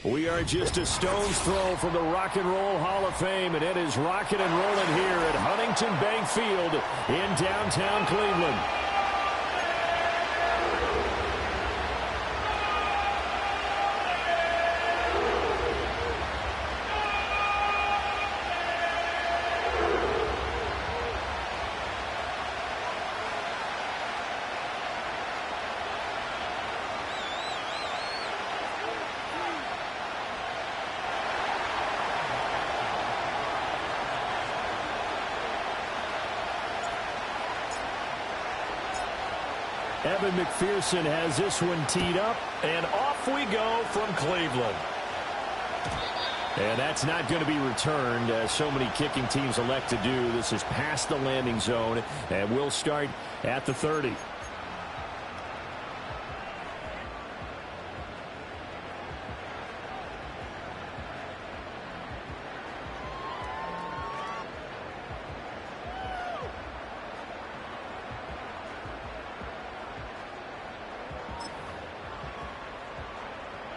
We are just a stone's throw from the Rock and Roll Hall of Fame, and it is rocking and rolling here at Huntington Bank Field in downtown Cleveland. Evan McPherson has this one teed up, and off we go from Cleveland. And that's not going to be returned, as so many kicking teams elect to do. This is past the landing zone, and we'll start at the 30.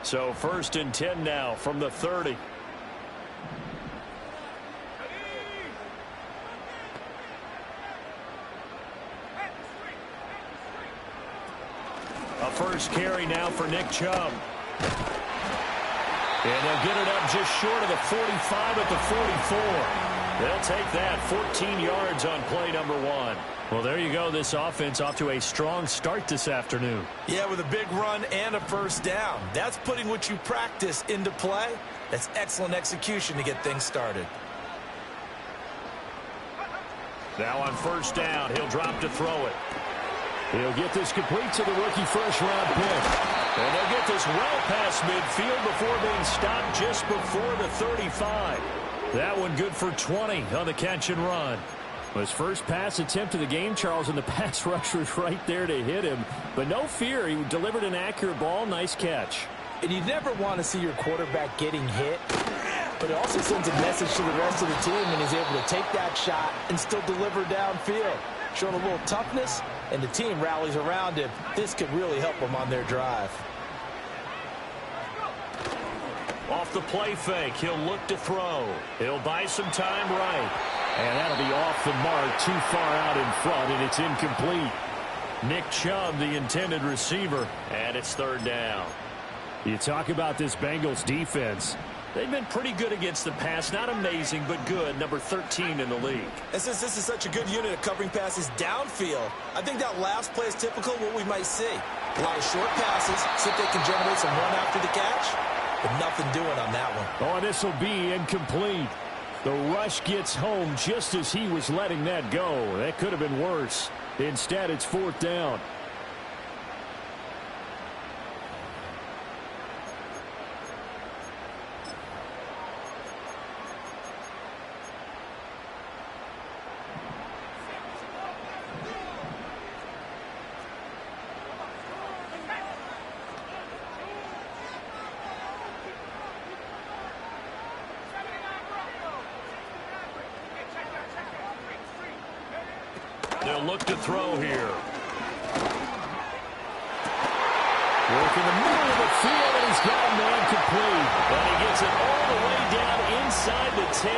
So 1st and 10 now from the 30. A first carry now for Nick Chubb. And they'll get it up just short of the 45 at the 44. They'll take that 14 yards on play number 1. Well, there you go. This offense off to a strong start this afternoon. Yeah, with a big run and a first down. That's putting what you practice into play. That's excellent execution to get things started. Now on first down, he'll drop to throw it. He'll get this complete to the rookie first-round pick. And they'll get this well past midfield before being stopped just before the 35. That one good for 20 on the catch and run. His first pass attempt of the game, Charles, and the pass rush was right there to hit him. But no fear, he delivered an accurate ball. Nice catch. And you never want to see your quarterback getting hit, but it also sends a message to the rest of the team when he's able to take that shot and still deliver downfield. Showing a little toughness, and the team rallies around him. This could really help them on their drive. Off the play fake, he'll look to throw. He'll buy some time right. And that'll be off the mark, too far out in front, and it's incomplete. Nick Chubb, the intended receiver, and it's 3rd down. You talk about this Bengals defense. They've been pretty good against the pass. Not amazing, but good. Number 13 in the league. And since this is such a good unit of covering passes downfield, I think that last play is typical of what we might see. A lot of short passes, see if they can generate some run after the catch, but nothing doing on that one. Oh, and this will be incomplete. The rush gets home just as he was letting that go. That could have been worse. Instead, it's 4th down. They'll look to throw here. Work in the middle of the field, and he's got a man complete. And he gets it all the way down inside the 10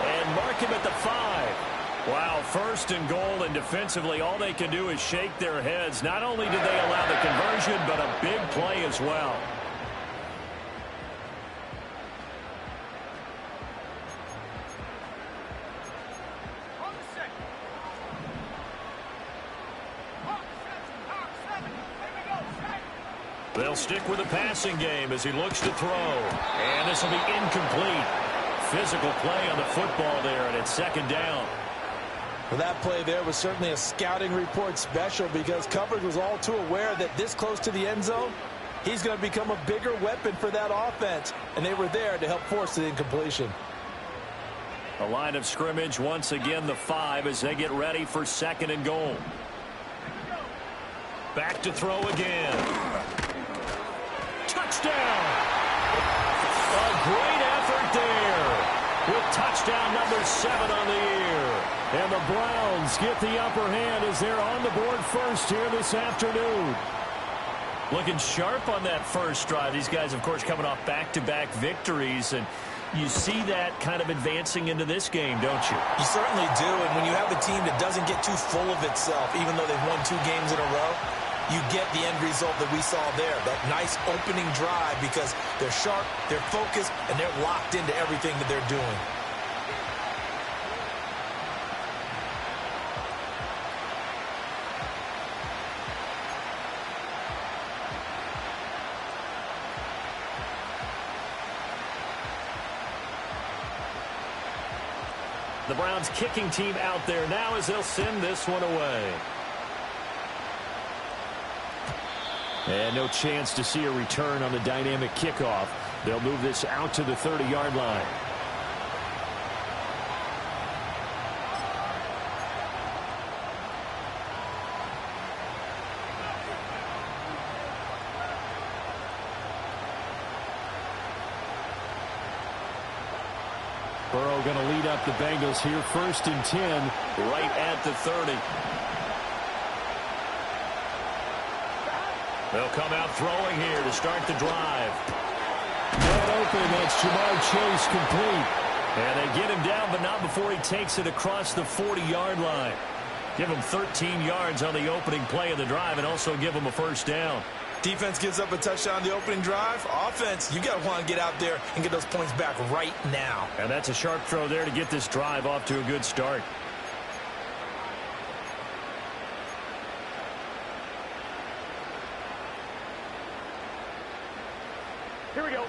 and mark him at the 5. Wow, 1st and goal, and defensively all they can do is shake their heads. Not only did they allow the conversion, but a big play as well. They'll stick with the passing game as he looks to throw. And this will be incomplete. Physical play on the football there, and it's 2nd down. Well, that play there was certainly a scouting report special because coverage was all too aware that this close to the end zone, he's going to become a bigger weapon for that offense. And they were there to help force the incompletion. A line of scrimmage once again, the 5, as they get ready for 2nd and goal. Back to throw again. Touchdown! A great effort there with touchdown number 7 on the year. And the Browns get the upper hand as they're on the board first here this afternoon. Looking sharp on that first drive. These guys, of course, coming off back-to-back victories, and you see that kind of advancing into this game, don't you? You certainly do, and when you have a team that doesn't get too full of itself, even though they've won 2 games in a row, you get the end result that we saw there, that nice opening drive, because they're sharp, they're focused, and they're locked into everything that they're doing. The Browns kicking team out there now as they'll send this one away. And no chance to see a return on the dynamic kickoff. They'll move this out to the 30-yard line. Burrow going to lead up the Bengals here, 1st and 10, right at the 30. They'll come out throwing here to start the drive. Wide open, that's Jamar Chase, complete. And they get him down, but not before he takes it across the 40-yard line. Give him 13 yards on the opening play of the drive and also give him a first down. Defense gives up a touchdown on the opening drive. Offense, you got to want to get out there and get those points back right now. And that's a sharp throw there to get this drive off to a good start. Here we go.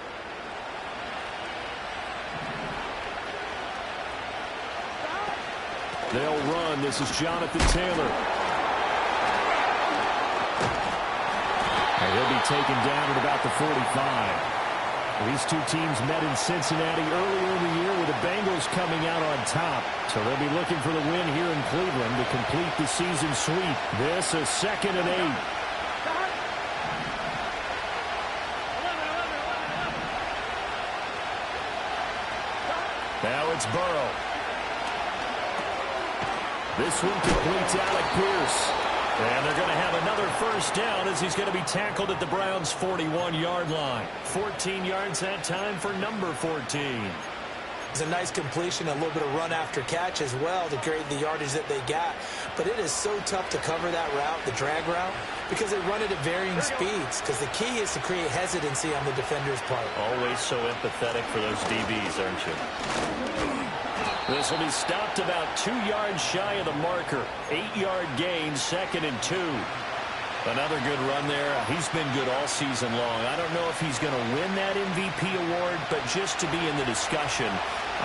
They'll run. This is Jonathan Taylor. And he'll be taken down at about the 45. These two teams met in Cincinnati earlier in the year with the Bengals coming out on top. So they'll be looking for the win here in Cleveland to complete the season sweep. This is 2nd and 8. Now it's Burrow. This one completes Alec Pierce. And they're going to have another first down as he's going to be tackled at the Browns' 41-yard line. 14 yards that time for number 14. It's a nice completion, a little bit of run after catch as well to create the yardage that they got. But it is so tough to cover that route, the drag route, because they run it at varying speeds. Because the key is to create hesitancy on the defender's part. Always so empathetic for those DBs, aren't you? This will be stopped about 2 yards shy of the marker. 8-yard gain, 2nd and 2. Another good run there. He's been good all season long. I don't know if he's going to win that MVP award, but just to be in the discussion,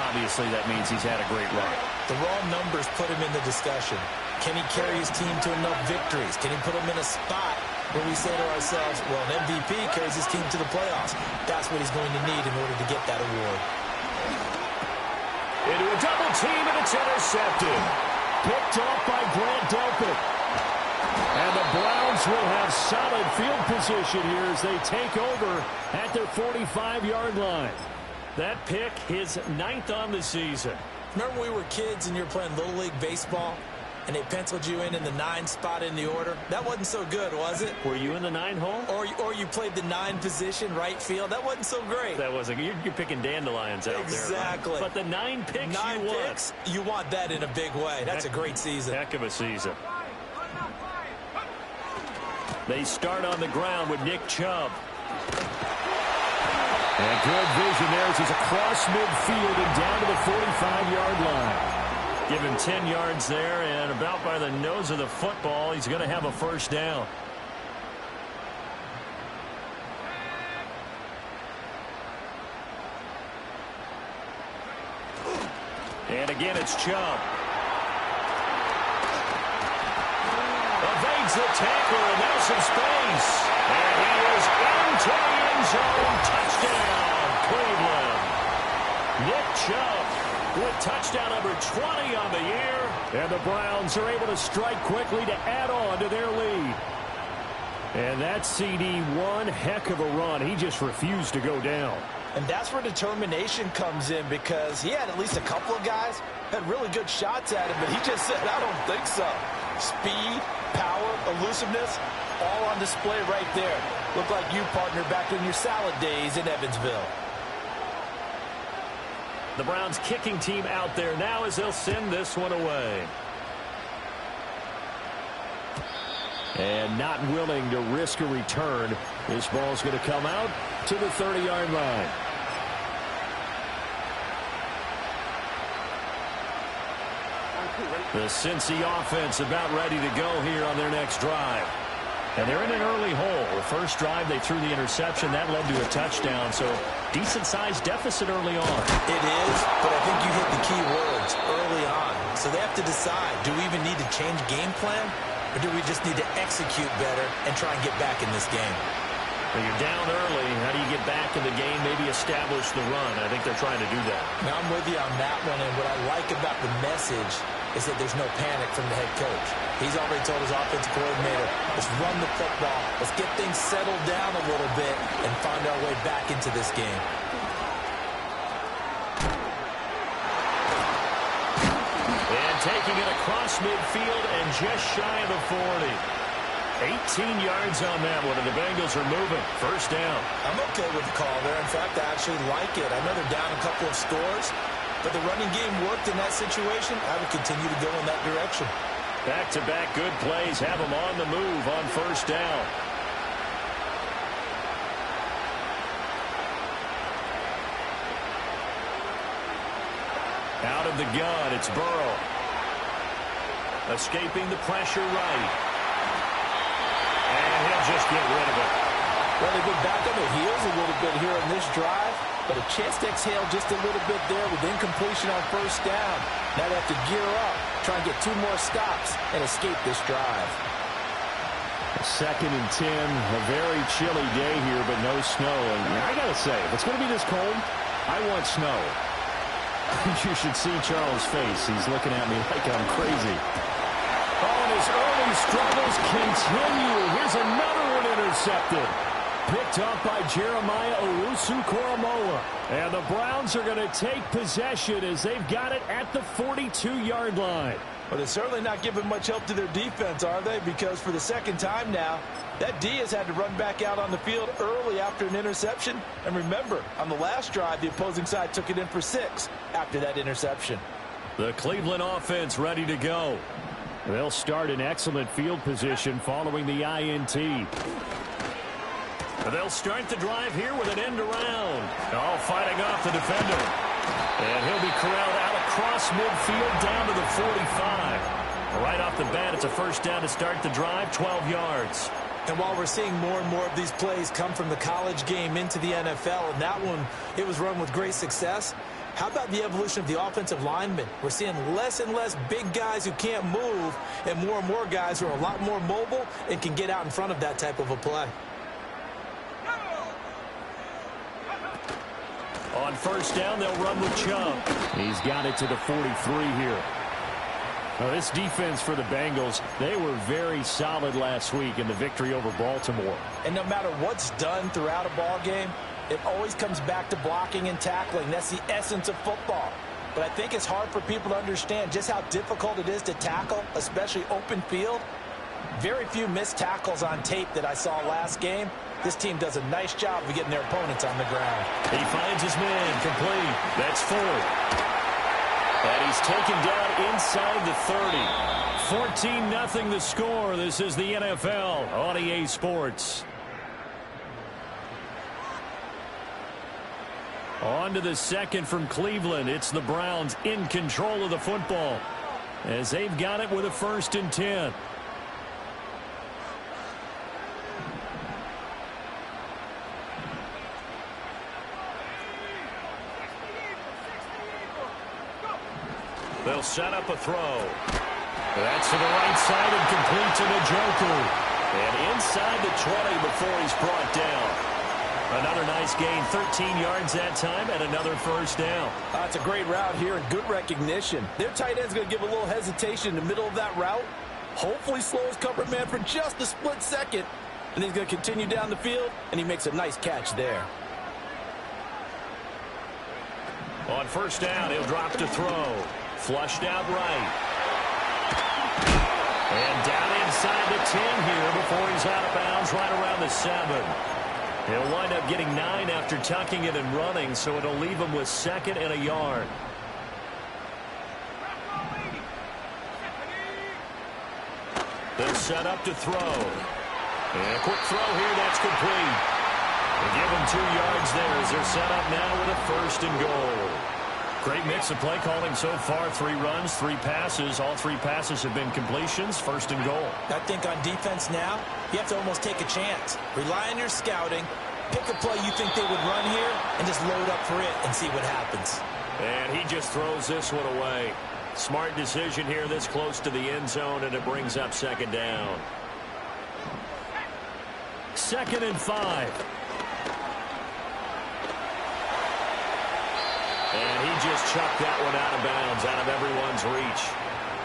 obviously that means he's had a great run. The raw numbers put him in the discussion. Can he carry his team to enough victories? Can he put him in a spot where we say to ourselves, well, an MVP carries his team to the playoffs. That's what he's going to need in order to get that award. Into a double team, and it's intercepted. Picked off by Grant Delpit. And the Browns will have solid field position here as they take over at their 45-yard line. That pick, his 9th on the season. Remember when we were kids and you were playing Little League Baseball, and they penciled you in the 9 spot in the order? That wasn't so good, was it? Were you in the 9 hole? Or you played the 9 position, right field. That wasn't so great. That wasn't. You're picking dandelions out there. Exactly. Right? But the 9 picks 9 you want. picks, you want that in a big way. That's a great season. Heck of a season. They start on the ground with Nick Chubb. And good vision there as he's across midfield and down to the 45-yard line. Give him 10 yards there, and about by the nose of the football, he's going to have a first down. And again, it's Chubb. Evades the tackler, and now some space. And he is into the end zone. Touchdown, Cleveland. Nick Chubb with touchdown number 20 on the year. And the Browns are able to strike quickly to add on to their lead. And that CD, one heck of a run. He just refused to go down. And that's where determination comes in, because he had at least a couple of guys had really good shots at him, but he just said, I don't think so. Speed, power, elusiveness, all on display right there. Look like you, partner, back in your salad days in Evansville. The Browns kicking team out there now as they'll send this one away. And not willing to risk a return. This ball's going to come out to the 30-yard line. The Cincy offense about ready to go here on their next drive. And they're in an early hole. The first drive, they threw the interception. That led to a touchdown, so decent-sized deficit early on. It is, but I think you hit the key words early on. So they have to decide, do we even need to change game plan, or do we just need to execute better and try and get back in this game? When you're down early, how do you get back in the game, maybe establish the run? I think they're trying to do that. Now, I'm with you on that one, and what I like about the message is that there's no panic from the head coach. He's already told his offensive coordinator, let's run the football, let's get things settled down a little bit and find our way back into this game. And taking it across midfield and just shy of the 40. 18 yards on that one, and the Bengals are moving. First down. I'm okay with the call there. In fact, I actually like it. I know they're down a couple of scores, but the running game worked in that situation. I would continue to go in that direction. Back-to-back good plays have them on the move on first down. Out of the gun, it's Burrow. Escaping the pressure right. And he'll just get rid of it. Well, they've been back on their heels a little bit here in this drive, but a chance to exhale just a little bit there with incompletion on first down. Now they have to gear up, try and get 2 more stops, and escape this drive. 2nd and 10, a very chilly day here, but no snow. And I got to say, if it's going to be this cold, I want snow. You should see Charles' face. He's looking at me like I'm crazy. Oh, and his early struggles continue. Here's another one intercepted. Picked up by Jeremiah Owusu-Koramoah. And the Browns are going to take possession as they've got it at the 42-yard line. Well, they're certainly not giving much help to their defense, are they? Because for the second time now, that D has had to run back out on the field early after an interception. And remember, on the last drive, the opposing side took it in for 6 after that interception. The Cleveland offense ready to go. They'll start in excellent field position following the INT. They'll start the drive here with an end around. Oh, fighting off the defender. And he'll be corralled out across midfield down to the 45. Right off the bat, it's a first down to start the drive, 12 yards. And while we're seeing more and more of these plays come from the college game into the NFL, and that one, it was run with great success, how about the evolution of the offensive linemen? We're seeing less and less big guys who can't move and more guys who are a lot more mobile and can get out in front of that type of a play. On first down, they'll run with Chubb. He's got it to the 43 here. Now, this defense for the Bengals, they were very solid last week in the victory over Baltimore. And no matter what's done throughout a ball game, it always comes back to blocking and tackling. That's the essence of football. But I think it's hard for people to understand just how difficult it is to tackle, especially open field. Very few missed tackles on tape that I saw last game. This team does a nice job of getting their opponents on the ground. He finds his man complete. That's Ford. And he's taken down inside the 30. 14-0 the score. This is the NFL on EA Sports. On to the second from Cleveland. It's the Browns in control of the football as they've got it with a 1st and 10. They'll set up a throw. That's to the right side and complete to Njoku. And inside the 20 before he's brought down. Another nice gain, 13 yards that time, and another first down. That's a great route here and good recognition. Their tight end's going to give a little hesitation in the middle of that route. Hopefully slows cover man for just a split second. And he's going to continue down the field, and he makes a nice catch there. On first down, he'll drop to throw. Flushed out right. And down inside the 10 here before he's out of bounds right around the 7. He'll wind up getting 9 after tucking it and running, so it'll leave him with 2nd and a yard. They'll set up to throw. And a quick throw here, that's complete. They give him 2 yards there as they're set up now with a 1st and goal. Great mix of play calling so far. 3 runs, 3 passes. All 3 passes have been completions. 1st and goal. I think on defense now, you have to almost take a chance. Rely on your scouting. Pick a play you think they would run here and just load up for it and see what happens. And he just throws this one away. Smart decision here this close to the end zone, and it brings up 2nd down. 2nd and 5. And he just chucked that one out of bounds, out of everyone's reach.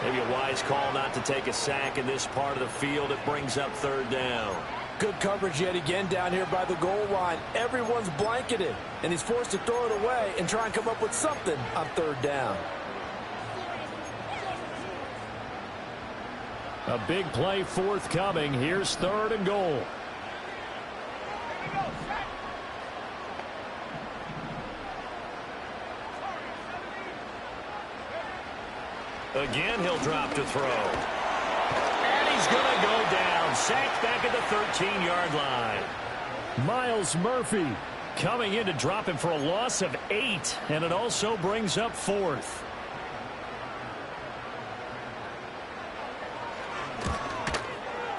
Maybe a wise call not to take a sack in this part of the field. It brings up 3rd down. Good coverage yet again down here by the goal line. Everyone's blanketed, and he's forced to throw it away and try and come up with something on 3rd down. A big play forthcoming. Here's 3rd and goal. Again, he'll drop to throw. And he's going to go down. Sacked back at the 13-yard line. Miles Murphy coming in to drop him for a loss of 8. And it also brings up 4th.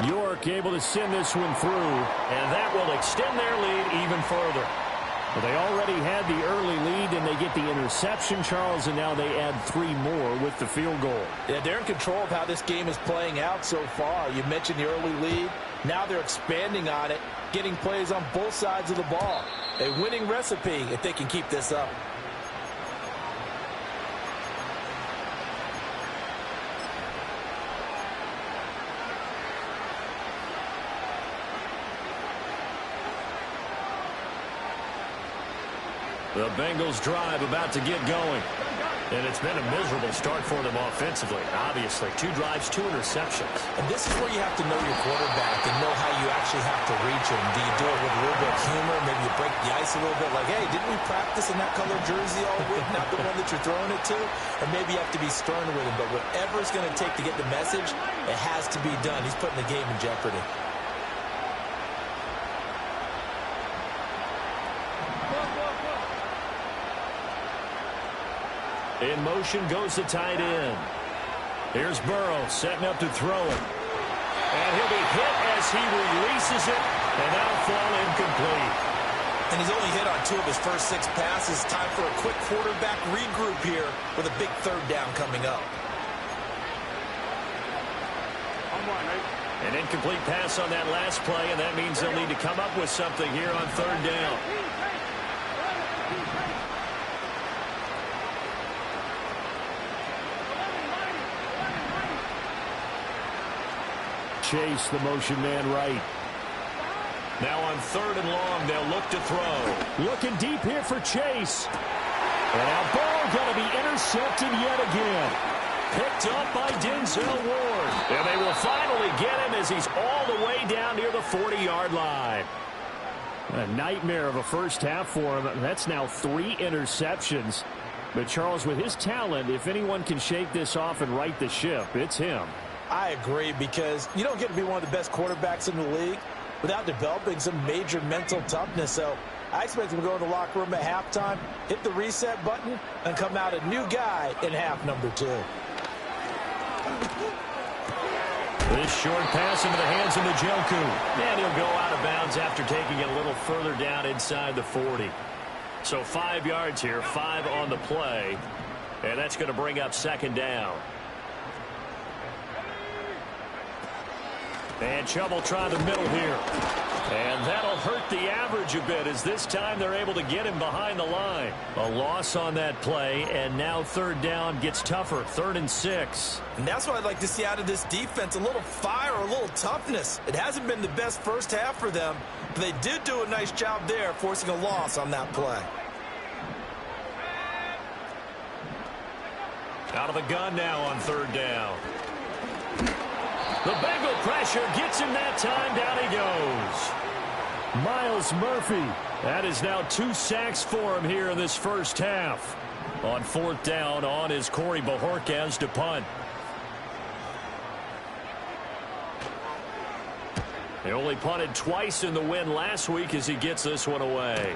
York able to send this one through. And that will extend their lead even further. Well, they already had the early lead, and they get the interception, Charles, and now they add 3 more with the field goal. Yeah, they're in control of how this game is playing out so far. You mentioned the early lead. Now they're expanding on it, getting plays on both sides of the ball. A winning recipe if they can keep this up. The Bengals drive about to get going. And it's been a miserable start for them offensively, obviously. 2 drives, 2 interceptions. And this is where you have to know your quarterback and know how you actually have to reach him. Do you do it with a little bit of humor? Maybe you break the ice a little bit like, hey, didn't we practice in that color jersey all week, not the one that you're throwing it to? Or maybe you have to be stern with him. But whatever it's going to take to get the message, it has to be done. He's putting the game in jeopardy. In motion goes the tight end. Here's Burrow setting up to throw it. And he'll be hit as he releases it. And that'll fall incomplete. And he's only hit on 2 of his first 6 passes. Time for a quick quarterback regroup here with a big 3rd down coming up. An incomplete pass on that last play, and that means they'll need to come up with something here on 3rd down. Chase, the motion man right. Now on 3rd and long, they'll look to throw. Looking deep here for Chase. And now ball going to be intercepted yet again. Picked up by Denzel Ward. And they will finally get him as he's all the way down near the 40-yard line. A nightmare of a first half for him. That's now 3 interceptions. But Charles, with his talent, if anyone can shake this off and right the ship, it's him. I agree, because you don't get to be one of the best quarterbacks in the league without developing some major mental toughness. So I expect him to go in the locker room at halftime, hit the reset button, and come out a new guy in half number 2. This short pass into the hands of Njoku. And he'll go out of bounds after taking it a little further down inside the 40. So 5 yards here, 5 on the play. And that's going to bring up 2nd down. And Chubb will try the middle here. And that'll hurt the average a bit, as this time they're able to get him behind the line. A loss on that play, and now 3rd down gets tougher. 3rd and 6. And that's what I'd like to see out of this defense, a little fire, a little toughness. It hasn't been the best first half for them, but they did do a nice job there, forcing a loss on that play. Out of the gun now on 3rd down. The Bengal pressure gets him that time. Down he goes. Miles Murphy. That is now 2 sacks for him here in this first half. On 4th down, on is Corey Bojorquez to punt. He only punted twice in the win last week as he gets this one away.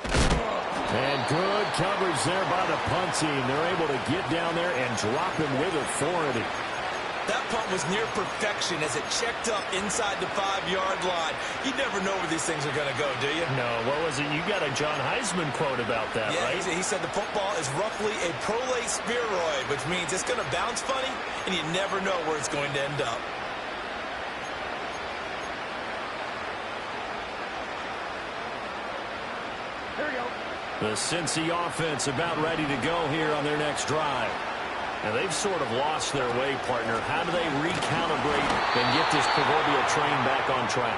And good coverage there by the punt team. They're able to get down there and drop him with authority. That punt was near perfection as it checked up inside the 5-yard line. You never know where these things are going to go, do you? No, what was it? You got a John Heisman quote about that, yeah, right? He said the football is roughly a prolate spheroid, which means it's going to bounce funny, and you never know where it's going to end up. Here we go. The Cincy offense about ready to go here on their next drive. Now, they've sort of lost their way, partner. How do they recalibrate and get this proverbial train back on track?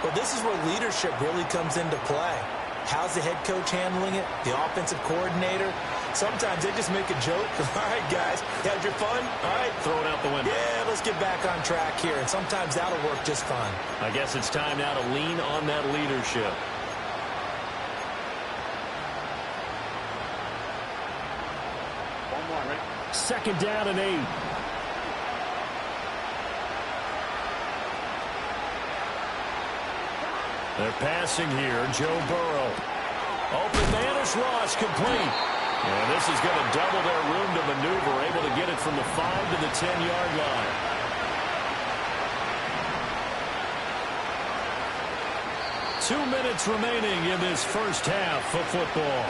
Well, this is where leadership really comes into play. How's the head coach handling it? The offensive coordinator? Sometimes they just make a joke. All right, guys, you had your fun? All right. Throw it out the window. Yeah, let's get back on track here. And sometimes that'll work just fine. I guess it's time now to lean on that leadership. Second down and 8. They're passing here. Joe Burrow. Open man is Ross, complete. And this is going to double their room to maneuver, able to get it from the 5 to the 10-yard line. Two minutes remaining in this first half of football.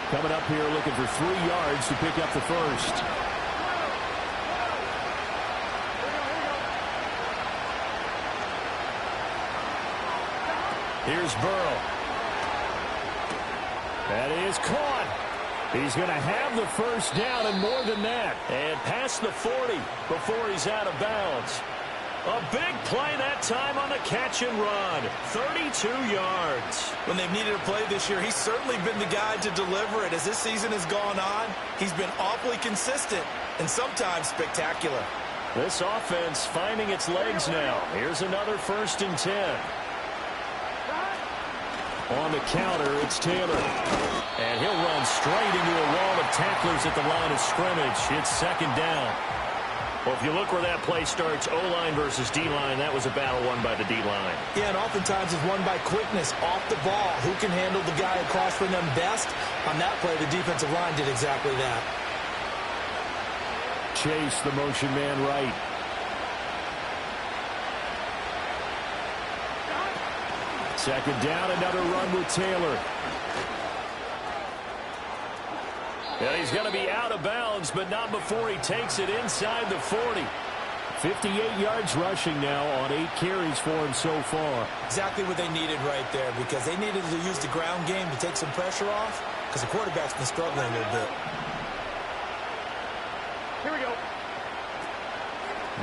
Coming up here looking for 3 yards to pick up the first. Here's Burrow. That is caught. He's going to have the first down and more than that. And past the 40 before he's out of bounds. A big play that time on the catch and run. 32 yards. When they've needed a play this year, he's certainly been the guy to deliver it. As this season has gone on, he's been awfully consistent and sometimes spectacular. This offense finding its legs now. Here's another 1st and 10. On the counter, it's Taylor. And he'll run straight into a wall of tacklers at the line of scrimmage. It's 2nd down. Well, if you look where that play starts, O-line versus D-line, that was a battle won by the D-line. Yeah, and oftentimes it's won by quickness off the ball. Who can handle the guy across from them best? On that play, the defensive line did exactly that. Chase, the motion man right. Second down, another run with Taylor. Yeah, he's going to be out of bounds, but not before he takes it inside the 40. 58 yards rushing now on 8 carries for him so far. Exactly what they needed right there, because they needed to use the ground game to take some pressure off, because the quarterback's been struggling a little bit. Here we go.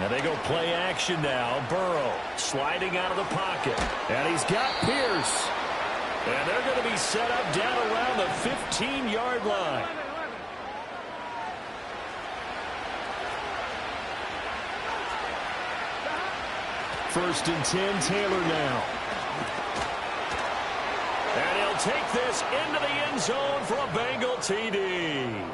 Now they go play action now. Burrow sliding out of the pocket. And he's got Pierce. And they're going to be set up down around the 15-yard line. First and 10, Taylor now. And he'll take this into the end zone for a Bengal TD.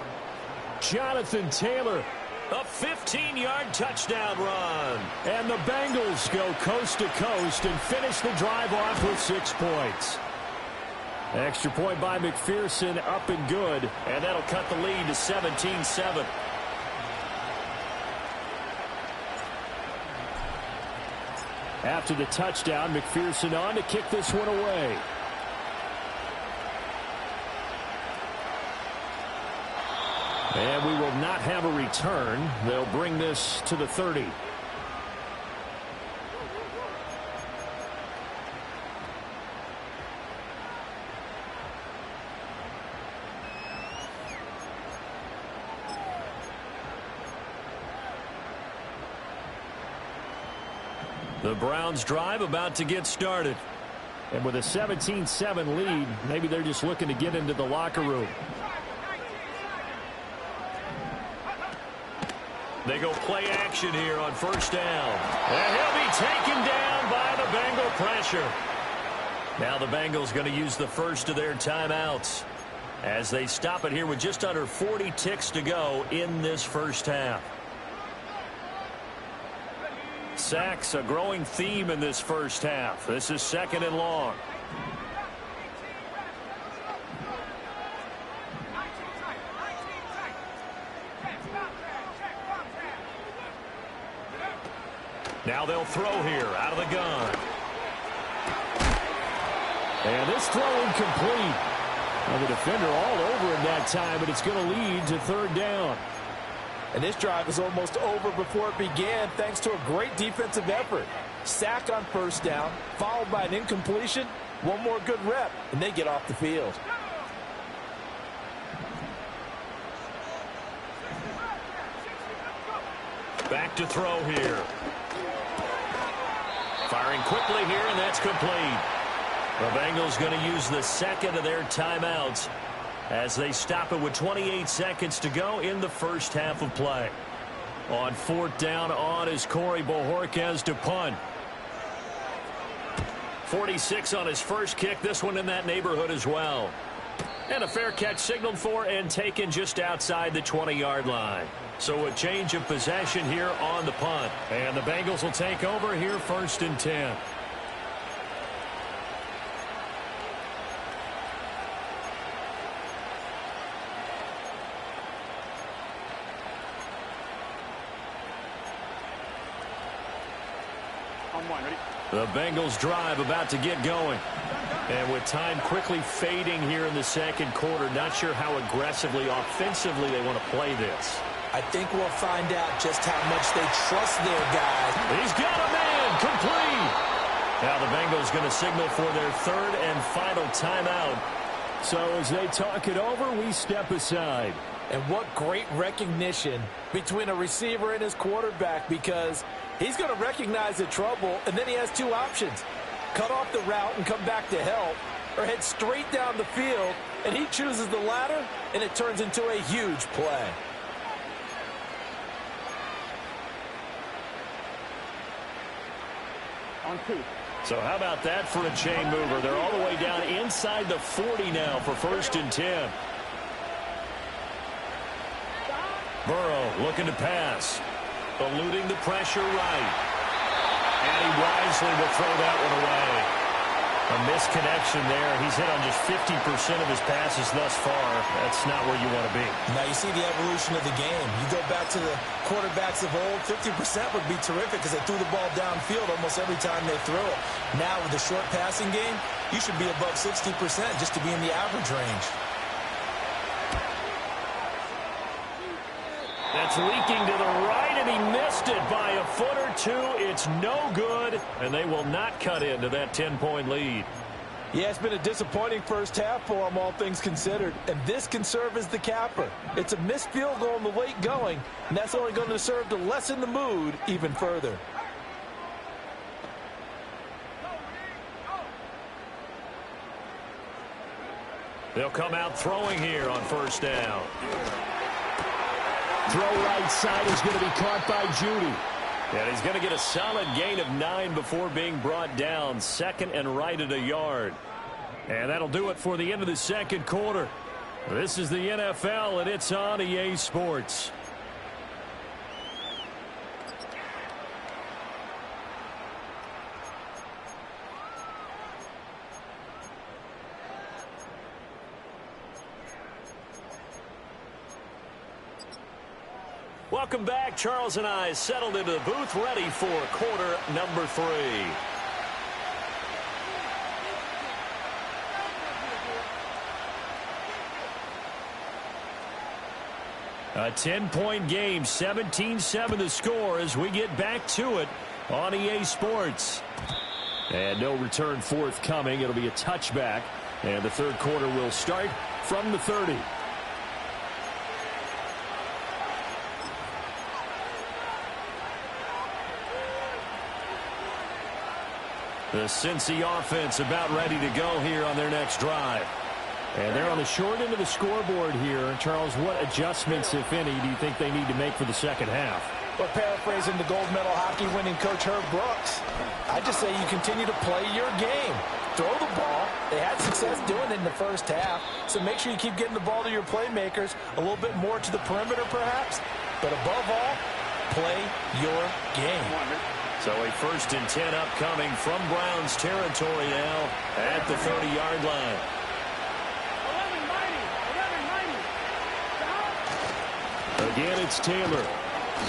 Jonathan Taylor, a 15-yard touchdown run. And the Bengals go coast to coast and finish the drive off with 6 points. Extra point by McPherson, up and good. And that'll cut the lead to 17-7. After the touchdown, McPherson on to kick this one away. And we will not have a return. They'll bring this to the 30. The Browns drive about to get started. And with a 17-7 lead, maybe they're just looking to get into the locker room. They go play action here on first down. And he'll be taken down by the Bengal pressure. Now the Bengals going to use the first of their timeouts as they stop it here with just under 40 ticks to go in this first half. Sacks, a growing theme in this first half. This is 2nd and long. Now they'll throw here out of the gun. And this throw incomplete. Well, the defender all over him that time, but it's going to lead to 3rd down. And this drive is almost over before it began thanks to a great defensive effort. Sack on first down, followed by an incompletion. One more good rep, and they get off the field. Back to throw here. Firing quickly here, and that's complete. The Bengals going to use the 2nd of their timeouts as they stop it with 28 seconds to go in the first half of play. On 4th down on is Corey Bojorquez to punt. 46 on his first kick. This one in that neighborhood as well. And a fair catch signaled for and taken just outside the 20-yard line. So a change of possession here on the punt. And the Bengals will take over here 1st and 10. The Bengals drive about to get going. And with time quickly fading here in the 2nd quarter, not sure how aggressively, offensively they want to play this. I think we'll find out just how much they trust their guy. He's got a man, complete. Now the Bengals going to signal for their 3rd and final timeout. So as they talk it over, we step aside. And what great recognition between a receiver and his quarterback, because he's going to recognize the trouble, and then he has 2 options. Cut off the route and come back to help, or head straight down the field, and he chooses the latter, and it turns into a huge play. On 2. So how about that for a chain mover? They're all the way down inside the 40 now for 1st and 10. Burrow looking to pass. Eluding the pressure right. And he wisely will throw that one away. A misconnection there. He's hit on just 50% of his passes thus far. That's not where you want to be. Now you see the evolution of the game. You go back to the quarterbacks of old, 50% would be terrific because they threw the ball downfield almost every time they threw it. Now with the short passing game, you should be above 60% just to be in the average range. That's leaking to the right, and he missed it by a foot or 2. It's no good, and they will not cut into that 10-point lead. Yeah, it's been a disappointing first half for them, all things considered, and this can serve as the capper. It's a missed field goal in the late going, and that's only going to serve to lessen the mood even further. They'll come out throwing here on first down. Throw right side is going to be caught by Judy. And he's going to get a solid gain of 9 before being brought down. 2nd and right at a yard. And that'll do it for the end of the 2nd quarter. This is the NFL, and it's on EA Sports. Welcome back. Charles and I settled into the booth ready for quarter number 3. A 10-point game, 17-7 the score as we get back to it on EA Sports. And no return forthcoming. It'll be a touchback. And the 3rd quarter will start from the 30. The Cincy offense about ready to go here on their next drive. And they're on the short end of the scoreboard here. Charles, what adjustments, if any, do you think they need to make for the second half? Well, paraphrasing the gold medal hockey winning coach Herb Brooks, I just say you continue to play your game. Throw the ball. They had success doing it in the first half, so make sure you keep getting the ball to your playmakers, a little bit more to the perimeter perhaps, but above all, play your game. So a 1st and 10 upcoming from Browns territory now at the 30-yard line. 11-90. Again, it's Taylor.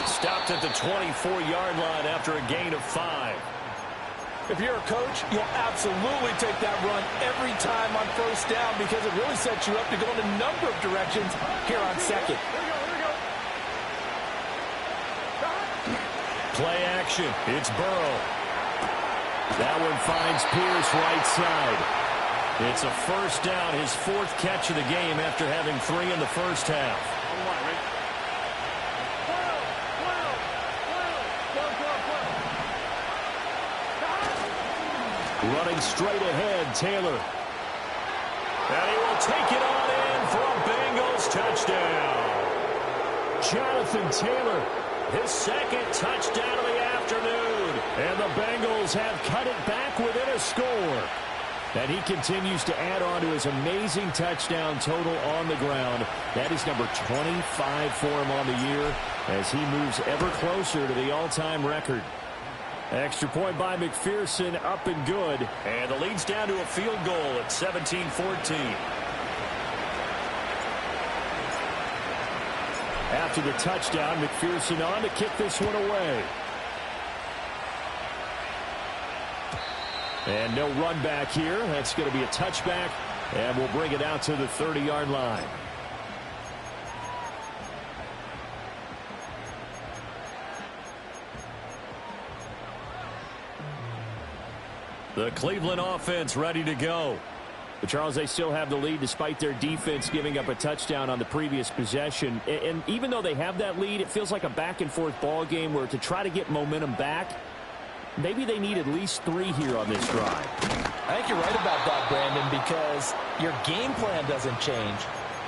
Stopped at the 24-yard line after a gain of 5. If you're a coach, you'll absolutely take that run every time on 1st down because it really sets you up to go in a number of directions here on 2nd. Play action. It's Burrow. That one finds Pierce right side. It's a 1st down, his 4th catch of the game after having 3 in the first half. Running straight ahead, Taylor. And he will take it on in for a Bengals touchdown. Jonathan Taylor, his 2nd touchdown of the afternoon. And the Bengals have cut it back within a score. And he continues to add on to his amazing touchdown total on the ground. That is number 25 for him on the year as he moves ever closer to the all-time record. Extra point by McPherson, up and good. And the lead's down to a field goal at 17-14. After the touchdown, McPherson on to kick this one away. And no run back here. That's going to be a touchback. And we'll bring it out to the 30-yard line. The Cleveland offense ready to go. But Charles, they still have the lead despite their defense giving up a touchdown on the previous possession. And even though they have that lead, it feels like a back-and-forth ball game where to try to get momentum back, maybe they need at least 3 here on this drive. I think you're right about that, Brandon, because your game plan doesn't change.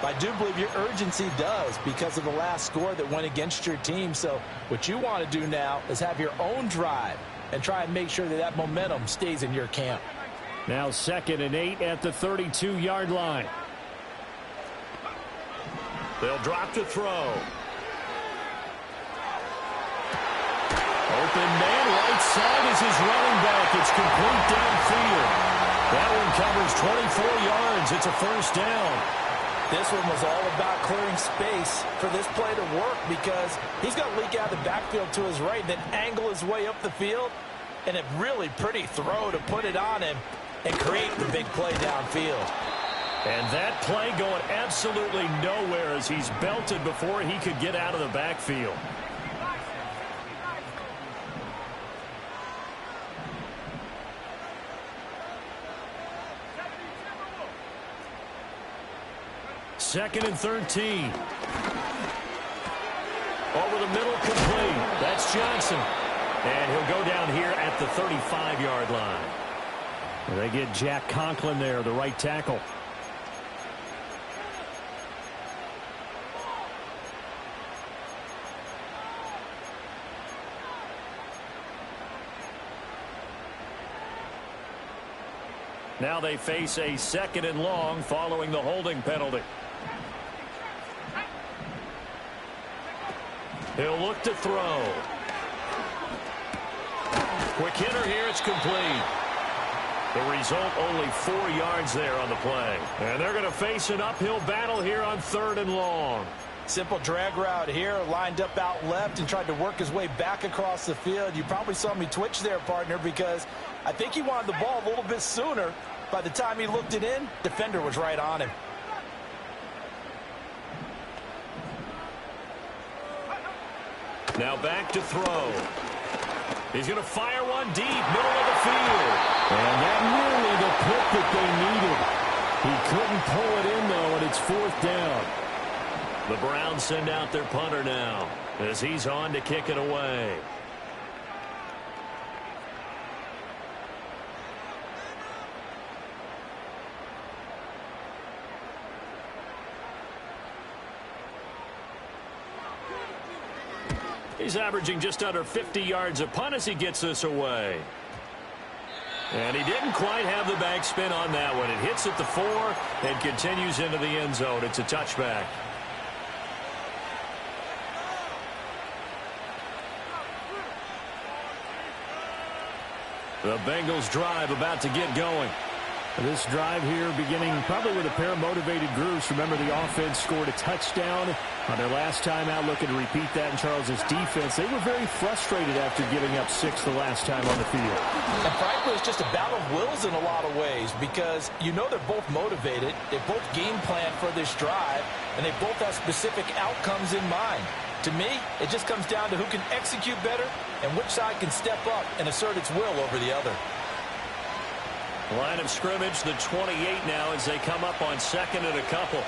I do believe your urgency does because of the last score that went against your team. So what you want to do now is have your own drive and try and make sure that that momentum stays in your camp. Now 2nd and 8 at the 32-yard line. They'll drop to throw. Open man right side is his running back. It's complete downfield. That one covers 24 yards. It's a 1st down. This one was all about clearing space for this play to work because he's going to leak out the backfield to his right and then angle his way up the field. And a really pretty throw to put it on him and create the big play downfield. And that play going absolutely nowhere as he's belted before he could get out of the backfield. Second and 13. Over the middle, complete. That's Johnson. And he'll go down here at the 35-yard line. And they get Jack Conklin there, the right tackle. Now they face a 2nd and long following the holding penalty. He'll look to throw. Quick hitter here, it's complete. The result, only 4 yards there on the play. And they're going to face an uphill battle here on 3rd and long. Simple drag route here, lined up out left and tried to work his way back across the field. You probably saw me twitch there, partner, because I think he wanted the ball a little bit sooner. By the time he looked it in, defender was right on him. Now back to throw. He's going to fire one deep, middle of the field. And that nearly the pick that they needed. He couldn't pull it in, though, and it's 4th down. The Browns send out their punter now as he's on to kick it away. He's averaging just under 50 yards a punt as he gets this away. And he didn't quite have the backspin on that one. It hits at the 4 and continues into the end zone. It's a touchback. The Bengals drive about to get going. This drive here beginning probably with a pair of motivated groups. Remember, the offense scored a touchdown on their last time out, looking to repeat that in Charles's defense. They were very frustrated after giving up 6 the last time on the field. And frankly, it's just a battle of wills in a lot of ways because you know they're both motivated. They both game plan for this drive, and they both have specific outcomes in mind. To me, it just comes down to who can execute better and which side can step up and assert its will over the other. Line of scrimmage, the 28 now as they come up on second and a couple.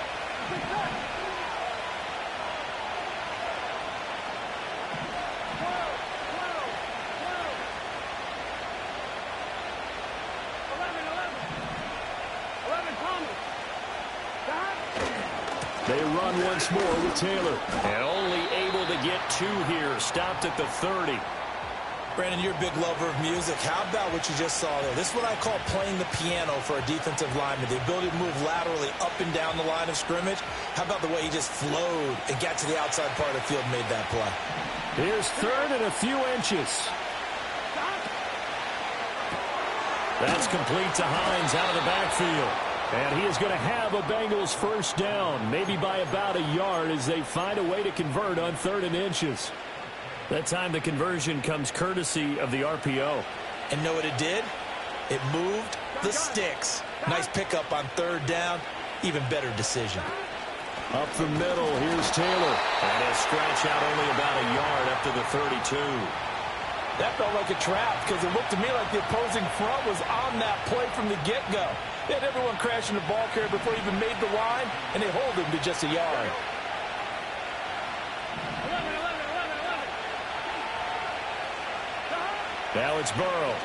They run once more with Taylor. And only able to get 2 here. Stopped at the 30. Brandon, you're a big lover of music. How about what you just saw there? This is what I call playing the piano for a defensive lineman. The ability to move laterally up and down the line of scrimmage. How about the way he just flowed and got to the outside part of the field and made that play? Here's third and a few inches. That's complete to Hines out of the backfield. And he is going to have a Bengals first down, maybe by about a yard as they find a way to convert on 3rd and inches. That time the conversion comes courtesy of the RPO. And know what it did? It moved the sticks. Nice pickup on 3rd down. Even better decision. Up the middle, here's Taylor. And he'll stretch out only about a yard up to the 32. That felt like a trap because it looked to me like the opposing front was on that play from the get-go. They had everyone crashing the ball carrier before he even made the line, and they hold him to just a yard. Now it's Burrow.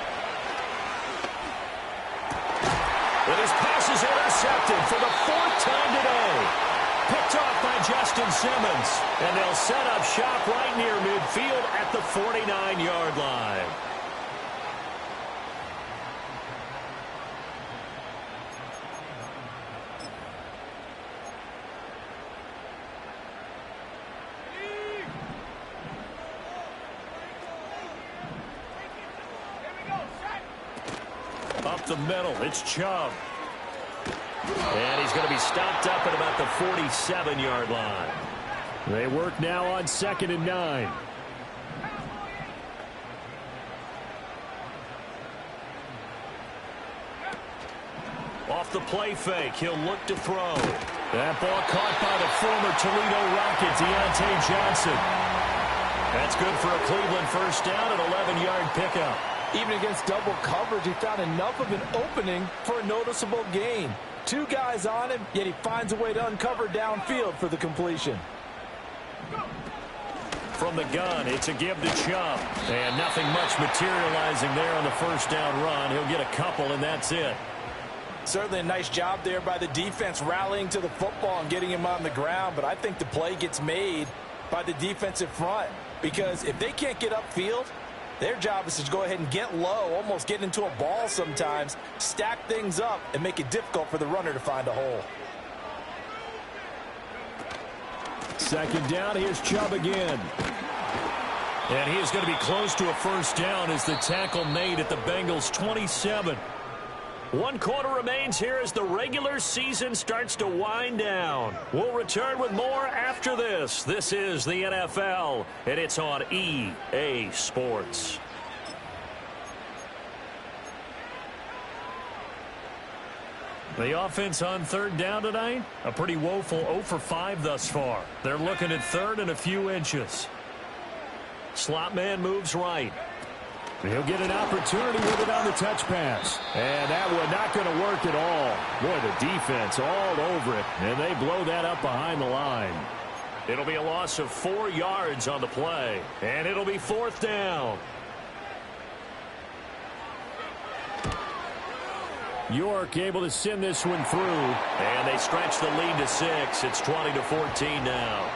And his pass is intercepted for the 4th time today. Picked off by Justin Simmons. And they'll set up shop right near midfield at the 49-yard line. Up the middle, it's Chubb. And he's going to be stopped up at about the 47-yard line. They work now on 2nd and 9. Off the play fake, he'll look to throw. That ball caught by the former Toledo Rocket, Deontay Johnson. That's good for a Cleveland first down, an 11-yard pickup. Even against double coverage, he found enough of an opening for a noticeable gain. 2 guys on him, yet he finds a way to uncover downfield for the completion. From the gun, it's a give to Chubb. And nothing much materializing there on the first down run. He'll get a couple, and that's it. Certainly a nice job there by the defense rallying to the football and getting him on the ground, but I think the play gets made by the defensive front because if they can't get upfield, their job is to go ahead and get low, almost get into a ball sometimes, stack things up, and make it difficult for the runner to find a hole. 2nd down, here's Chubb again. And he is going to be close to a first down as the tackle made at the Bengals' 27. 1 quarter remains here as the regular season starts to wind down. We'll return with more after this. This is the NFL, and it's on EA Sports. The offense on 3rd down tonight, a pretty woeful 0 for 5 thus far. They're looking at 3rd and a few inches. Slot man moves right. He'll get an opportunity with it on the touch pass. And that one not going to work at all. Boy, the defense all over it. And they blow that up behind the line. It'll be a loss of 4 yards on the play. And it'll be 4th down. York able to send this one through. And they stretch the lead to 6. It's 20-14 now.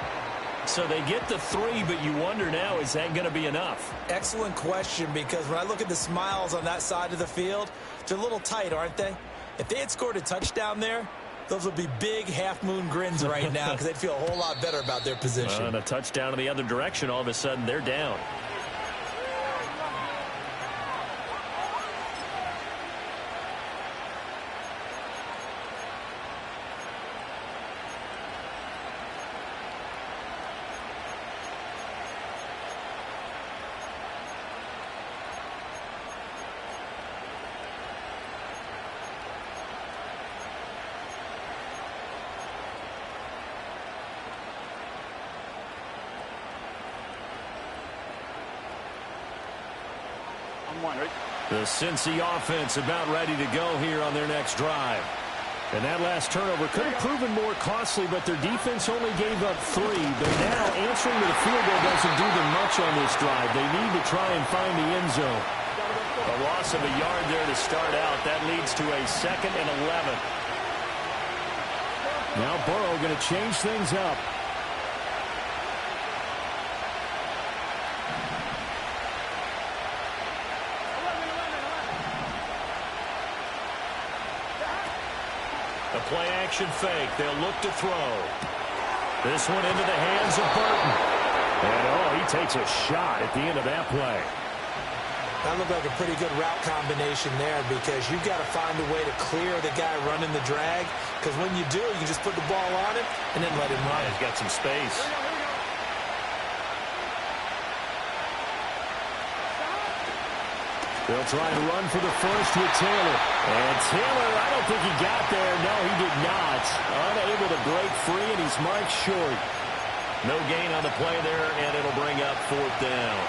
So they get the 3, but you wonder now, is that going to be enough? Excellent question, because when I look at the smiles on that side of the field, they're a little tight, aren't they? If they had scored a touchdown there, those would be big half-moon grins right now because they'd feel a whole lot better about their position. And a touchdown in the other direction, all of a sudden they're down. The Cincy offense about ready to go here on their next drive. And that last turnover could have proven more costly, but their defense only gave up 3. But now answering to the field goal doesn't do them much on this drive. They need to try and find the end zone. A loss of a yard there to start out. That leads to a 2nd and 11. Now Burrow going to change things up. A play-action fake. They'll look to throw. This one into the hands of Burton. And, he takes a shot at the end of that play. That looked like a pretty good route combination there because you've got to find a way to clear the guy running the drag, because when you do, you can just put the ball on him and then let him run. He's got some space. They'll try and run for the first with Taylor. And Taylor, I don't think he got there. No, he did not. Unable to break free, and he's marked short. No gain on the play there, and it'll bring up 4th down.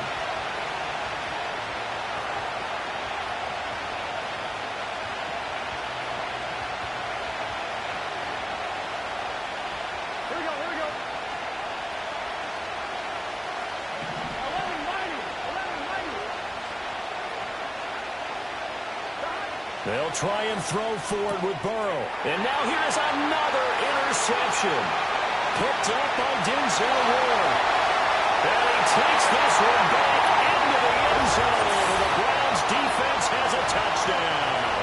They'll try and throw forward with Burrow. And now here's another interception. Picked up by Denzel Ward. And he takes this one back into the end zone. And the Browns defense has a touchdown.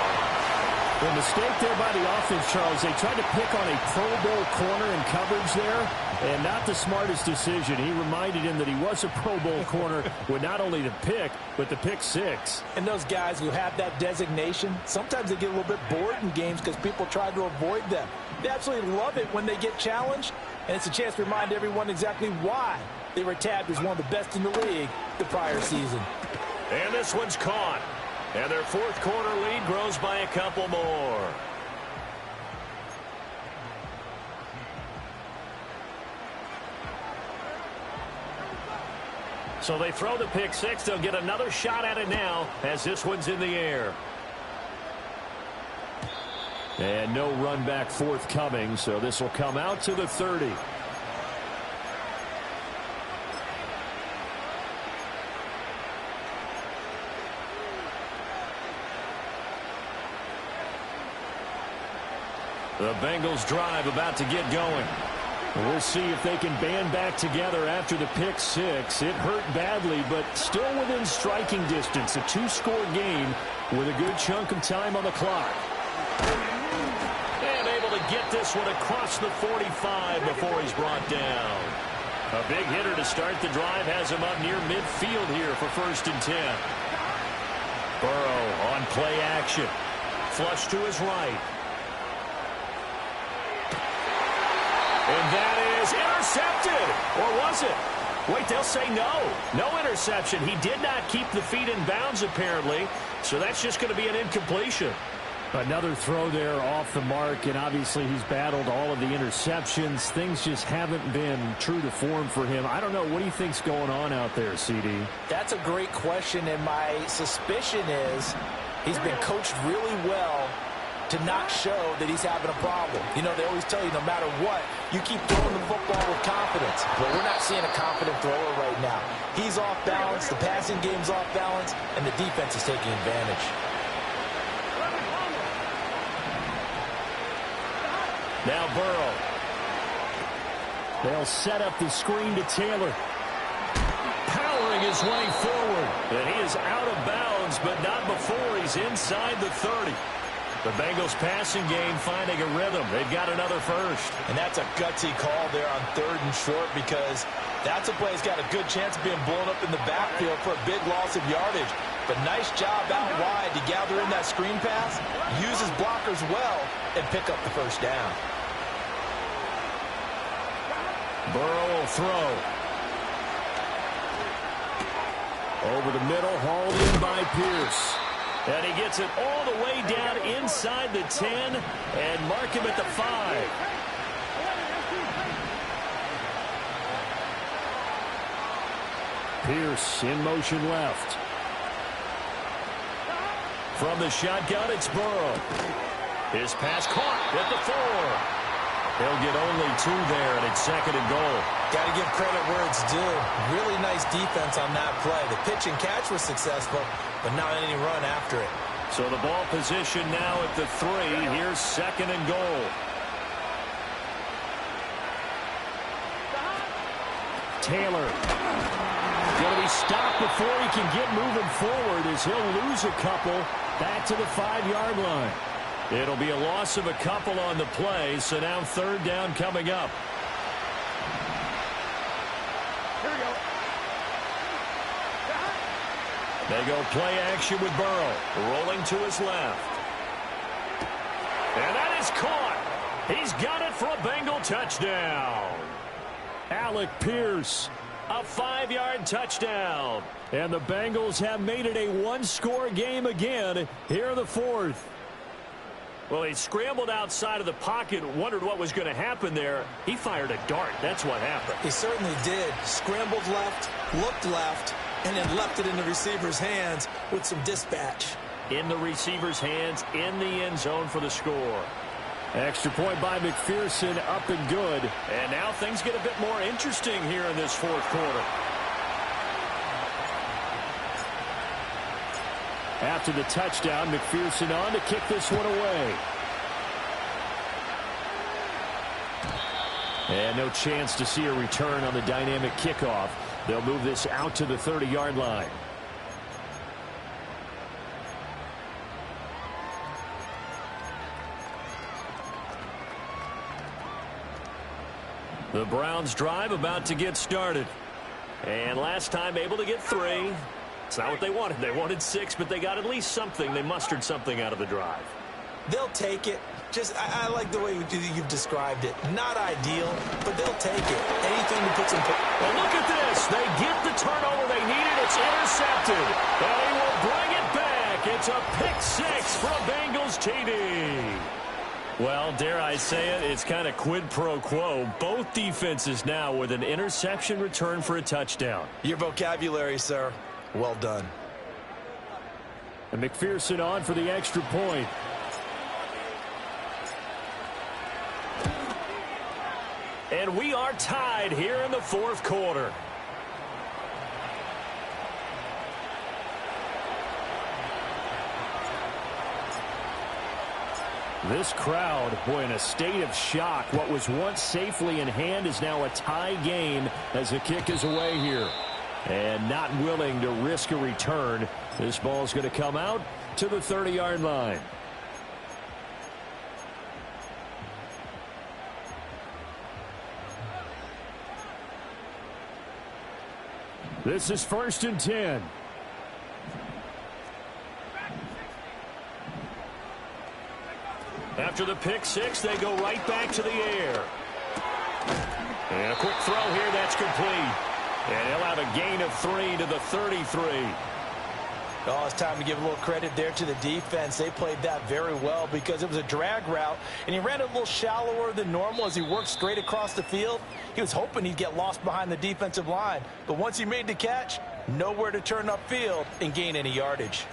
The mistake there by the offense, Charles, they tried to pick on a Pro Bowl corner in coverage there, and not the smartest decision. He reminded him that he was a Pro Bowl corner with not only the pick, but the pick 6. And those guys who have that designation, sometimes they get a little bit bored in games because people try to avoid them. They absolutely love it when they get challenged, and it's a chance to remind everyone exactly why they were tabbed as one of the best in the league the prior season. And this one's caught. And their 4th quarter lead grows by a couple more. So they throw the pick 6. They'll get another shot at it now as this one's in the air. And no run back forthcoming, so this will come out to the 30. The Bengals drive about to get going. We'll see if they can band back together after the pick 6. It hurt badly, but still within striking distance. A 2-score game with a good chunk of time on the clock. And able to get this one across the 45 before he's brought down. A big hitter to start the drive has him up near midfield here for 1st and 10. Burrow on play action. Flush to his right. And that is intercepted. Or was it? Wait, they'll say no. No interception. He did not keep the feet in bounds, apparently. So that's just going to be an incompletion. Another throw there off the mark, and obviously he's battled all of the interceptions. Things just haven't been true to form for him. I don't know. What do you think's going on out there, CD? That's a great question, and my suspicion is he's been coached really well to not show that he's having a problem. You know, they always tell you no matter what, you keep throwing the football with confidence. But we're not seeing a confident thrower right now. He's off balance, the passing game's off balance, and the defense is taking advantage. Now Burrow. They'll set up the screen to Taylor. Powering his way forward. And he is out of bounds, but not before he's inside the 30. The Bengals passing game finding a rhythm. They've got another first. And that's a gutsy call there on 3rd and short, because that's a play that's got a good chance of being blown up in the backfield for a big loss of yardage. But nice job out wide to gather in that screen pass, use his blockers well, and pick up the first down. Burrow will throw. Over the middle, hauled in by Pierce. And he gets it all the way down inside the 10 and mark him at the 5. Pierce in motion left. From the shotgun, it's Burrow. His pass caught at the 4. He'll get only 2 there, and it's 2nd and goal. Got to give credit where it's due. Really nice defense on that play. The pitch and catch was successful, but not any run after it. So the ball position now at the 3. Here's 2nd and goal. Taylor going to be stopped before he can get moving forward, as he'll lose a couple back to the 5-yard line. It'll be a loss of a couple on the play, so now 3rd down coming up. Here we go. They go play action with Burrow, rolling to his left. And that is caught. He's got it for a Bengal touchdown. Alec Pierce, a 5-yard touchdown. And the Bengals have made it a 1-score game again here in the 4th. Well, he scrambled outside of the pocket, wondered what was going to happen there. He fired a dart. That's what happened. He certainly did. Scrambled left, looked left, and then left it in the receiver's hands with some dispatch. In the receiver's hands, in the end zone for the score. Extra point by McPherson, up and good. And now things get a bit more interesting here in this 4th quarter. After the touchdown, McPherson on to kick this one away. And no chance to see a return on the dynamic kickoff. They'll move this out to the 30-yard line. The Browns drive about to get started. And last time able to get 3. It's not what they wanted. They wanted 6, but they got at least something. They mustered something out of the drive. They'll take it. I like the way you've described it. Not ideal, but they'll take it. Anything to put some... Well, look at this. They get the turnover they needed. It's intercepted. And he will bring it back. It's a pick 6 for a Bengals TD. Well, dare I say it, it's kind of quid pro quo. Both defenses now with an interception return for a touchdown. Your vocabulary, sir. Well done. And McPherson on for the extra point. And we are tied here in the 4th quarter. This crowd, boy, in a state of shock. What was once safely in hand is now a tie game as the kick is away here. And not willing to risk a return. This ball's going to come out to the 30-yard line. This is 1st and 10. After the pick 6, they go right back to the air. And a quick throw here, that's complete. And he'll have a gain of 3 to the 33. Oh, it's time to give a little credit there to the defense. They played that very well because it was a drag route, and he ran it a little shallower than normal as he worked straight across the field. He was hoping he'd get lost behind the defensive line, but once he made the catch, nowhere to turn upfield and gain any yardage.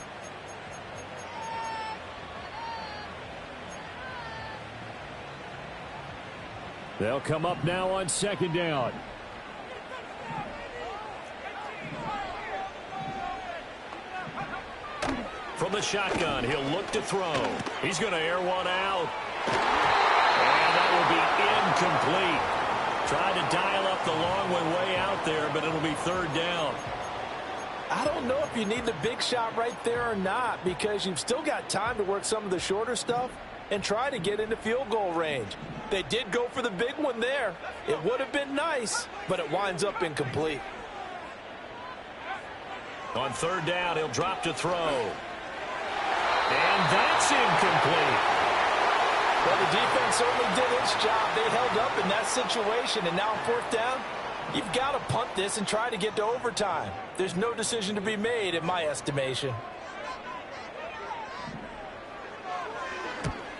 They'll come up now on 2nd down. From the shotgun, he'll look to throw. He's going to air one out. And that will be incomplete. Tried to dive there, but it'll be third down. I don't know if you need the big shot right there or not, because you've still got time to work some of the shorter stuff and try to get into field goal range. They did go for the big one there. It would have been nice, but it winds up incomplete. On third down, he'll drop to throw. And that's incomplete. Well, the defense certainly did its job. They held up in that situation, and now on fourth down, you've got to punt this and try to get to overtime. There's no decision to be made, in my estimation.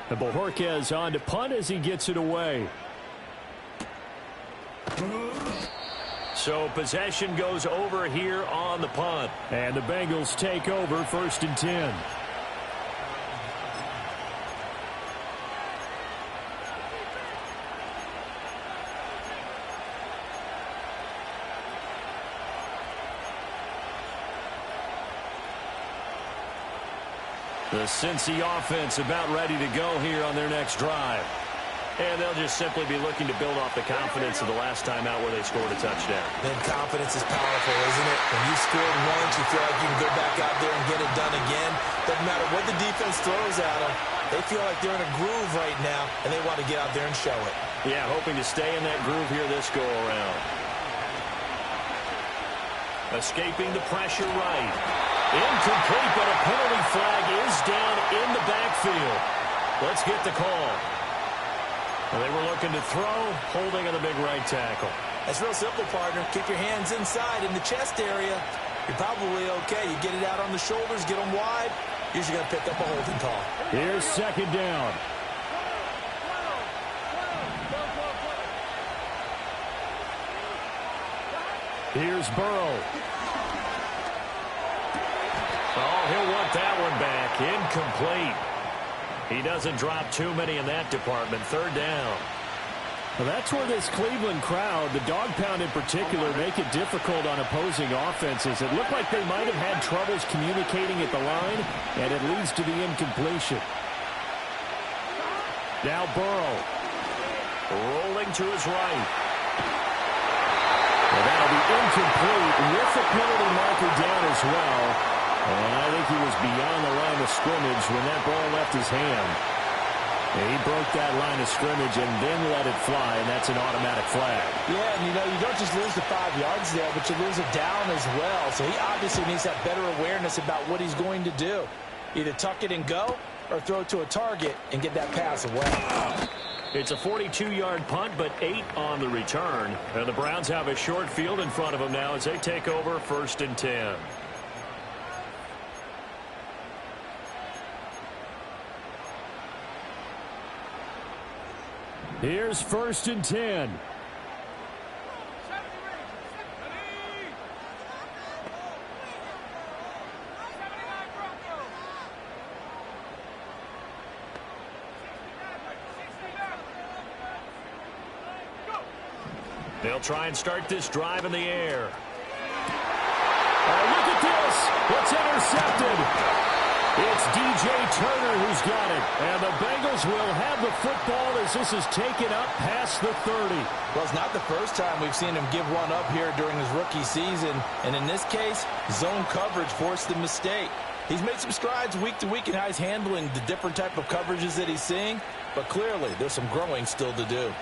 And Bojorquez on to punt as he gets it away. So possession goes over here on the punt. And the Bengals take over first and 10. The Cincy offense about ready to go here on their next drive. And they'll just simply be looking to build off the confidence of the last time out where they scored a touchdown. Then confidence is powerful, isn't it? When you scored once, you feel like you can go back out there and get it done again. Doesn't matter what the defense throws at them. They feel like they're in a groove right now, and they want to get out there and show it. Yeah, hoping to stay in that groove here this go-around. Escaping the pressure right. Incomplete, but a penalty flag is down in the backfield. Let's get the call. Well, they were looking to throw, holding on the big right tackle. That's real simple, partner. Keep your hands inside in the chest area. You're probably okay. You get it out on the shoulders, get them wide. Usually going to pick up a holding call. Here's second down. Here's Burrow. Oh, he'll want that one back. Incomplete. He doesn't drop too many in that department. Third down. Well, that's where this Cleveland crowd, the dog pound in particular, make it difficult on opposing offenses. It looked like they might have had troubles communicating at the line, and it leads to the incompletion. Now Burrow. Rolling to his right. Well, that'll be incomplete with the penalty marker down as well. And I think he was beyond the line of scrimmage when that ball left his hand. And he broke that line of scrimmage and then let it fly, and that's an automatic flag. Yeah, and you don't just lose the 5 yards there, but you lose it down as well. So he obviously needs that better awareness about what he's going to do. Either tuck it and go or throw it to a target and get that pass away. It's a 42-yard punt, but 8 on the return. And the Browns have a short field in front of them now as they take over first and 10. Here's first and 10. They'll try and start this drive in the air. Look at this. It's intercepted. It's DJ Turner who's got it. And the Bengals will have the football as this is taken up past the 30. Well, it's not the first time we've seen him give one up here during his rookie season. And in this case, zone coverage forced the mistake. He's made some strides week to week in how he's handling the different type of coverages that he's seeing. But clearly, there's some growing still to do.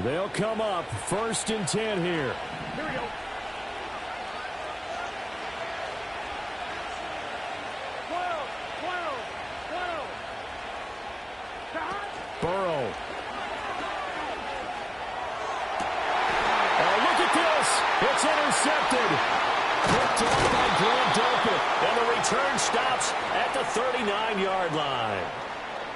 They'll come up first and 10 here. Here we go. 12. Burrow. Oh, look at this. It's intercepted. Picked off by Grant Delpit. And the return stops at the 39-yard line.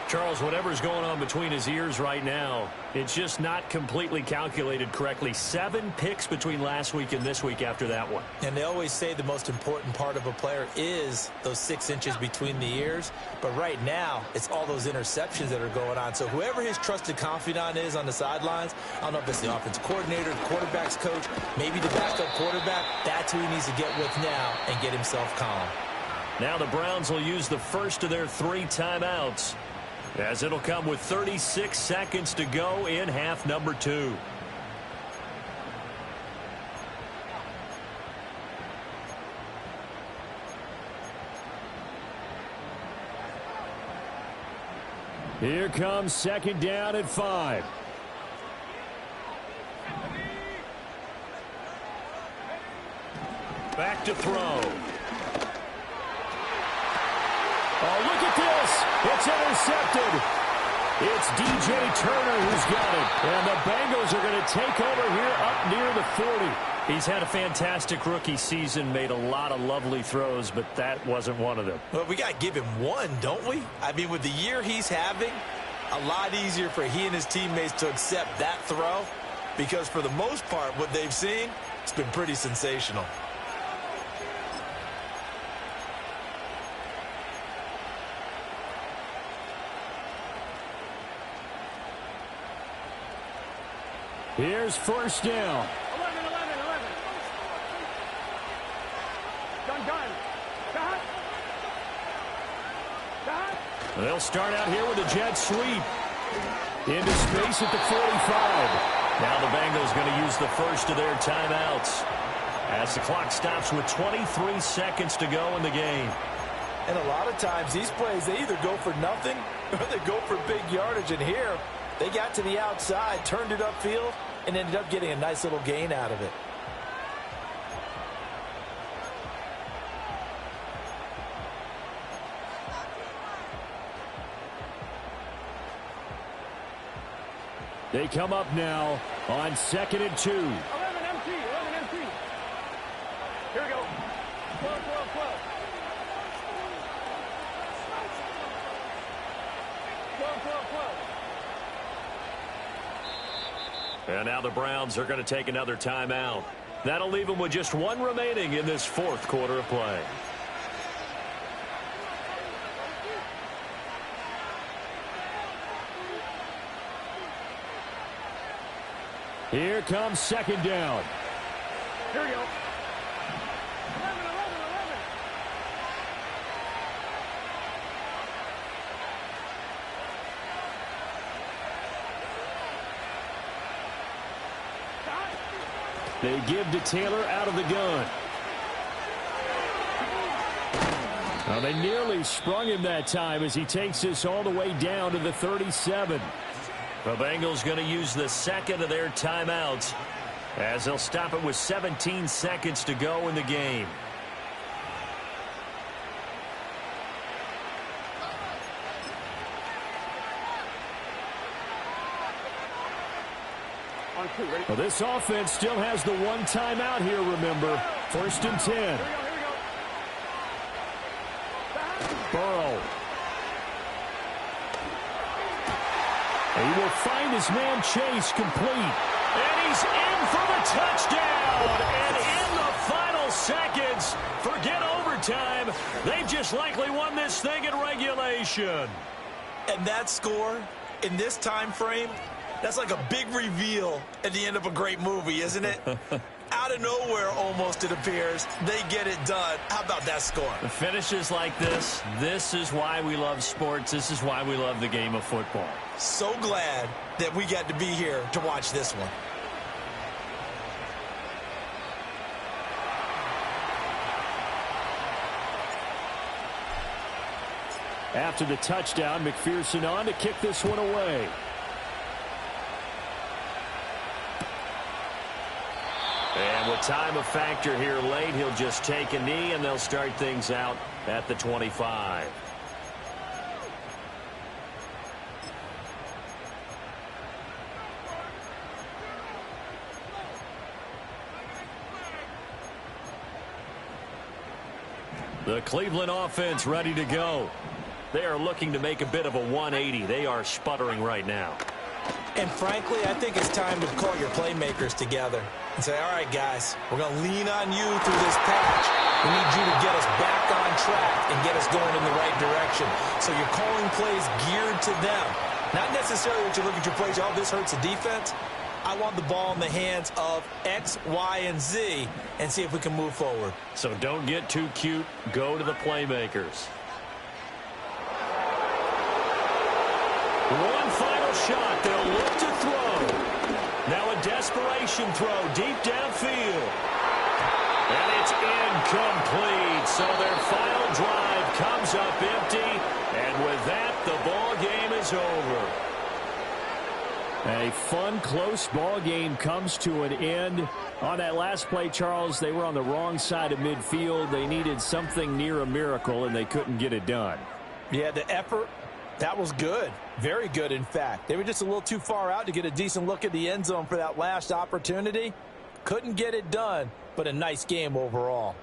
Charles, whatever's going on between his ears right now, it's just not completely calculated correctly. 7 picks between last week and this week after that one. And they always say the most important part of a player is those 6 inches between the ears. But right now, it's all those interceptions that are going on. So whoever his trusted confidant is on the sidelines, I don't know if it's the offensive coordinator, the quarterback's coach, maybe the backup quarterback, that's who he needs to get with now and get himself calm. Now the Browns will use the first of their 3 timeouts, as it'll come with 36 seconds to go in half number 2. Here comes second down at 5. Back to throw. Oh, look at this. It's intercepted. It's DJ Turner who's got it. And the Bengals are going to take over here up near the 40. He's had a fantastic rookie season, made a lot of lovely throws, but that wasn't one of them. Well, we got to give him one, don't we? I mean, with the year he's having, a lot easier for he and his teammates to accept that throw, because for the most part, what they've seen, it's been pretty sensational. Here's first down. 11. Gun. They'll start out here with a jet sweep. Into space at the 45. Now the Bengals going to use the first of their timeouts, as the clock stops with 23 seconds to go in the game. And a lot of times these plays, they either go for nothing or they go for big yardage. And here, they got to the outside, turned it upfield, and ended up getting a nice little gain out of it. They come up now on 2nd and 2. 11 MT. Here we go. 12. And now the Browns are going to take another timeout. That'll leave them with just 1 remaining in this 4th quarter of play. Here comes second down. Here we go. 11. They give to Taylor out of the gun. Well, they nearly sprung him that time as he takes this all the way down to the 37. The Bengals going to use the second of their timeouts, as they'll stop it with 17 seconds to go in the game. Well, this offense still has the 1 timeout here, remember. 1st and 10. Burrow. He will find his man Chase complete. And he's in for the touchdown. And in the final seconds, forget overtime. They've just likely won this thing in regulation. And that score, in this time frame, that's like a big reveal at the end of a great movie, isn't it? Out of nowhere, almost, it appears, they get it done. How about that score? The finishes like this is why we love sports. This is why we love the game of football. So glad that we got to be here to watch this one. After the touchdown, McPherson on to kick this one away. And with time a factor here late, he'll just take a knee, and they'll start things out at the 25. The Cleveland offense ready to go. they are looking to make a bit of a 180. They are sputtering right now. And frankly, I think it's time to call your playmakers together and say, all right, guys, we're going to lean on you through this patch. We need you to get us back on track and get us going in the right direction. So you're calling plays geared to them. Not necessarily that you look at your plays, oh, this hurts the defense. I want the ball in the hands of X, Y, and Z and see if we can move forward. So don't get too cute. Go to the playmakers. One final shot. They'll look to throw. Now a desperation throw deep downfield. And it's incomplete. So their final drive comes up empty. And with that, the ball game is over. A fun, close ball game comes to an end. On that last play, Charles, they were on the wrong side of midfield. They needed something near a miracle, and they couldn't get it done. Yeah, the effort, that was good. Very good, in fact. They were just a little too far out to get a decent look at the end zone for that last opportunity. Couldn't get it done, but a nice game overall.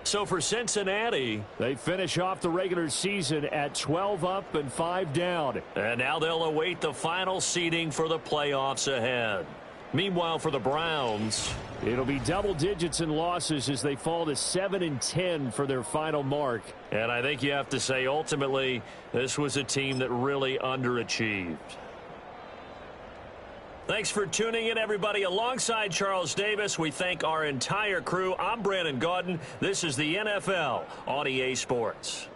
So for Cincinnati, they finish off the regular season at 12 up and 5 down. And now they'll await the final seeding for the playoffs ahead. Meanwhile, for the Browns, it'll be double digits in losses as they fall to 7-10 for their final mark. And I think you have to say, ultimately, this was a team that really underachieved. Thanks for tuning in, everybody. Alongside Charles Davis, we thank our entire crew. I'm Brandon Gaudin. This is the NFL on EA Sports.